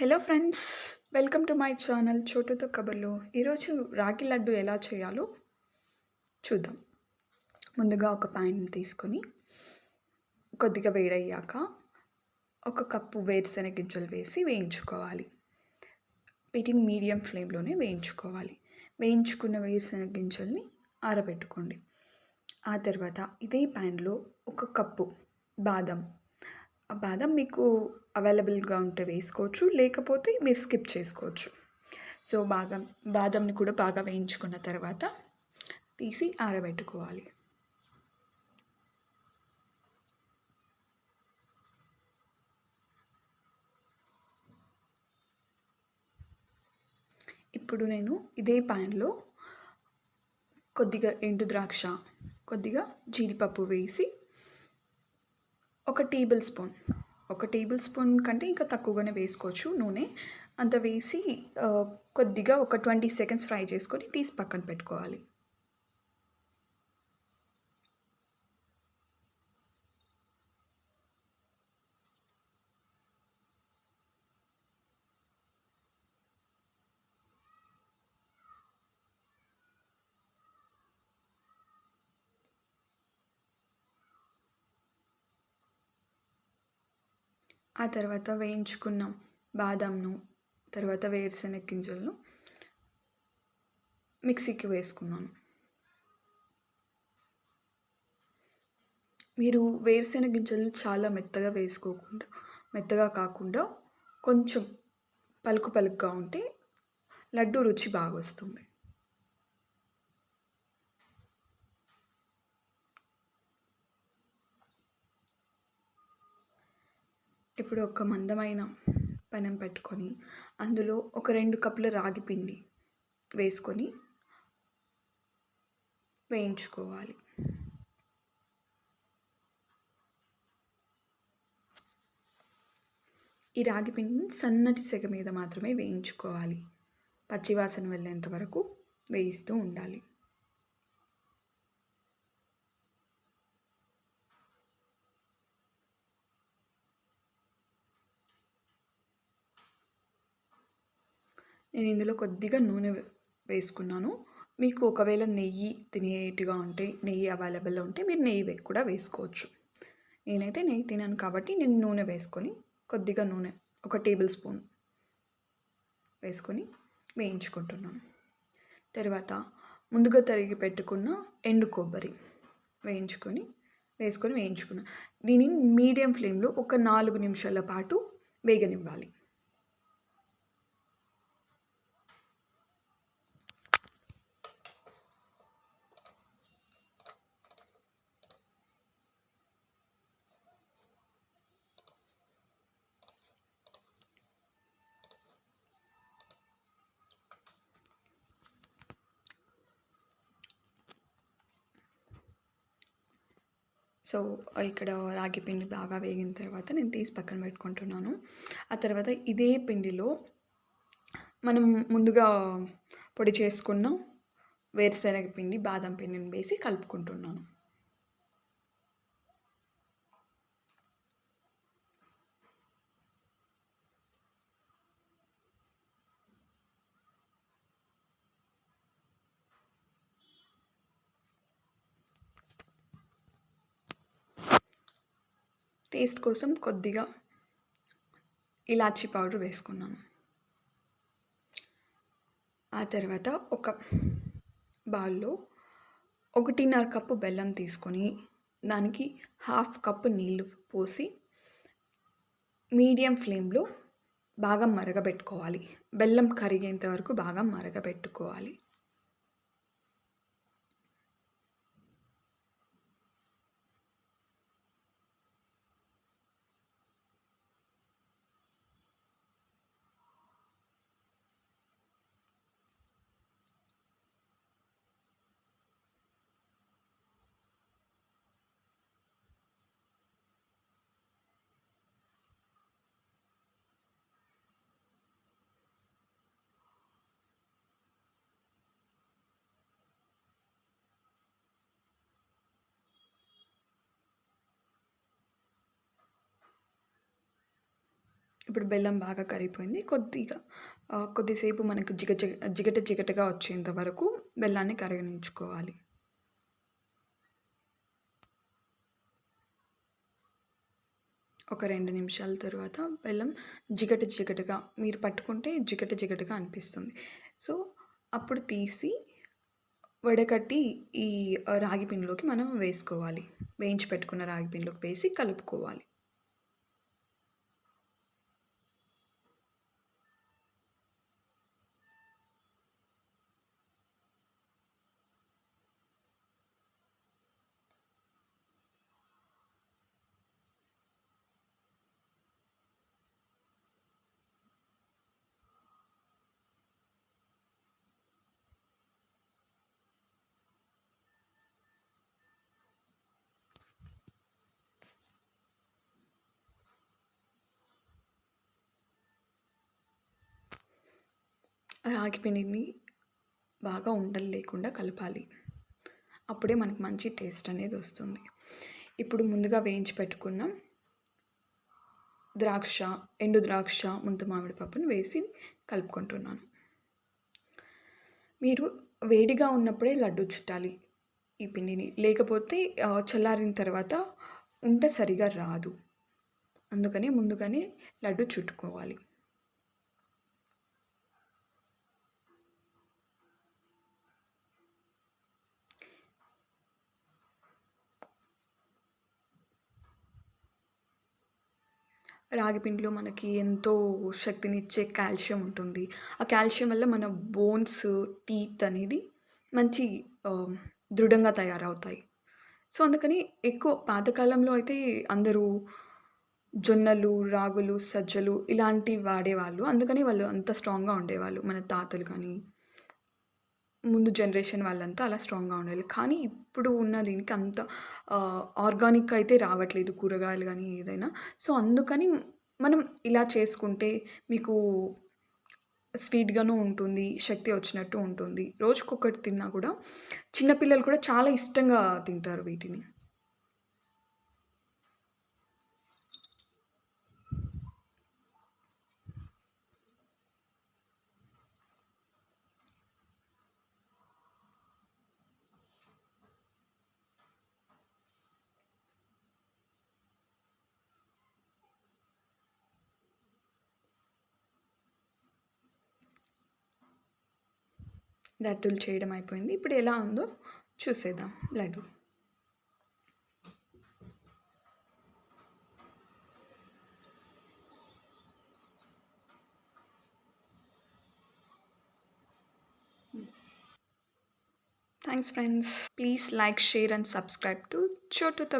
Hello friends, welcome to my channel చోటుతో కబుర్లు. ఈరోజు రాగి లడ్డు ఎలా చేయాలో చూద్దాం. ముందుగా ఒక ప్యాన్ తీసుకొని కొద్దిగా వేడయ్యాక ఒక కప్పు వేరుశెనగ గింజలు వేసి వేయించుకోవాలి. వీటిని మీడియం ఫ్లేమ్లోనే వేయించుకోవాలి. వేయించుకున్న వేరుశెనగ గింజల్ని ఆరబెట్టుకోండి. ఆ తర్వాత ఇదే ప్యాన్లో ఒక కప్పు బాదం, ఆ బాదం మీకు అవైలబుల్గా ఉంటే వేసుకోవచ్చు, లేకపోతే మీరు స్కిప్ చేసుకోవచ్చు. సో బాదంని కూడా బాగా వేయించుకున్న తర్వాత తీసి ఆరబెట్టుకోవాలి. ఇప్పుడు నేను ఇదే ప్యాన్లో కొద్దిగా ఎండు ద్రాక్ష, కొద్దిగా జీడిపప్పు వేసి ఒక టేబుల్ స్పూన్ కంటే ఇంకా తక్కువగానే వేసుకోవచ్చు నూనె. అంత వేసి కొద్దిగా ఒక 20 సెకండ్స్ ఫ్రై చేసుకొని తీసి పక్కన పెట్టుకోవాలి. ఆ తర్వాత వేయించుకున్న బాదంను, తర్వాత వేరుశెనగ గింజలను మిక్సీకి వేసుకున్నాను. మీరు వేరుశెనగ గింజలు చాలా మెత్తగా కాకుండా కొంచెం పలుకుగా ఉంటే లడ్డు రుచి బాగా వస్తుంది. ఇప్పుడు ఒక మందమైన పెనం పెట్టుకొని అందులో ఒక 2 కప్పుల రాగి పిండి వేసుకొని వేయించుకోవాలి. ఈ రాగి పిండిని సన్నటి సెగ మీద మాత్రమే వేయించుకోవాలి. పచ్చివాసన వెళ్ళేంత వరకు వేయిస్తూ ఉండాలి. నేను ఇందులో కొద్దిగా నూనె వేసుకున్నాను. మీకు ఒకవేళ నెయ్యి తినేటిగా ఉంటే, నెయ్యి అవైలబుల్లో ఉంటే మీరు నెయ్యి కూడా వేసుకోవచ్చు. నేనైతే నెయ్యి తినను కాబట్టి నేను నూనె వేసుకొని కొద్దిగా నూనె ఒక టేబుల్ స్పూన్ వేసుకొని వేయించుకుంటున్నాను. తర్వాత ముందుగా తరిగి పెట్టుకున్న ఎండు కొబ్బరి వేయించుకున్నాను. దీనిని మీడియం ఫ్లేమ్లో ఒక 4 నిమిషాల పాటు వేగనివ్వాలి. సో, ఇక్కడ రాగి పిండి బాగా వేగిన తర్వాత నేను తీసి పక్కన పెట్టుకుంటున్నాను. ఆ తర్వాత ఇదే పిండిలో మనం ముందుగా పొడి చేసుకున్న వేరుశెనగ పిండి, బాదం పిండిని వేసి కలుపుకుంటున్నాను. టేస్ట్ కోసం కొద్దిగా ఇలాచీ పౌడర్ వేసుకున్నాను. ఆ తర్వాత ఒక బౌల్లో 1.5 కప్పు బెల్లం తీసుకొని దానికి 1/2 కప్పు నీళ్ళు పోసి మీడియం ఫ్లేమ్లో బాగా మరగబెట్టుకోవాలి. బెల్లం కరిగేంత వరకు బాగా మరగబెట్టుకోవాలి. ఇప్పుడు బెల్లం బాగా కరిగిపోయింది. కొద్దిసేపు మనకు జిగటగా వచ్చేంత వరకు బెల్లాన్ని కరగనించుకోవాలి. ఒక 2 నిమిషాల తరువాత బెల్లం జిగటగా మీరు పట్టుకుంటే జిగటగా అనిపిస్తుంది. సో, అప్పుడు తీసి వడకట్టి ఈ రాగి పిండిలోకి మనం వేసుకోవాలి. వేయించి పెట్టుకున్న రాగి పిండిలోకి వేసి కలుపుకోవాలి. రాగి పిండిని బాగా ఉండలు లేకుండా కలపాలి. అప్పుడే మనకు మంచి టేస్ట్ అనేది వస్తుంది. ఇప్పుడు ముందుగా వేయించి పెట్టుకున్న ఎండు ద్రాక్ష, ముంత మామిడి పప్పును వేసి కలుపుకుంటున్నాను. మీరు వేడిగా ఉన్నప్పుడే లడ్డూ చుట్టాలి ఈ పిండిని. లేకపోతే చల్లారిన తర్వాత ఉంట సరిగా రాదు. అందుకని ముందుగానే లడ్డూ చుట్టుకోవాలి. రాగి పిండిలో మనకి ఎంతో శక్తినిచ్చే కాల్షియం ఉంటుంది. ఆ కాల్షియం వల్ల మన బోన్స్, టీత్ అనేది మంచి ఆహ్, దృఢంగా తయారవుతాయి. సో, అందుకని ఎక్కువ పాతకాలంలో అయితే అందరూ జొన్నలు, రాగులు, సజ్జలు ఇలాంటివి వాడేవాళ్ళు. అందుకని వాళ్ళు అంత స్ట్రాంగ్‌గా ఉండేవాళ్ళు. మన తాతలు కానీ, ముందు జనరేషన్ వాళ్ళంతా అలా స్ట్రాంగ్‌గా ఉండేవాళ్ళు. కానీ ఇప్పుడు ఉన్న దీనికి అంత ఆర్గానిక్ అయితే రావట్లేదు కూరగాయలు గానీ ఏదైనా. సో, అందుకని మనం ఇలా చేసుకుంటే మీకు స్వీట్‌గాను ఉంటుంది. శక్తి వచ్చినట్టు ఉంటుంది. రోజుకొకటి తిన్నా కూడా చిన్న పిల్లలు కూడా చాలా ఇష్టంగా తింటారు వీటిని. లడ్డూలు చేయడం అయిపోయింది. ఇప్పుడు ఎలా ఉందో చూసేద్దాం laddu. Thanks friends. Please like, share and subscribe to చోటుతో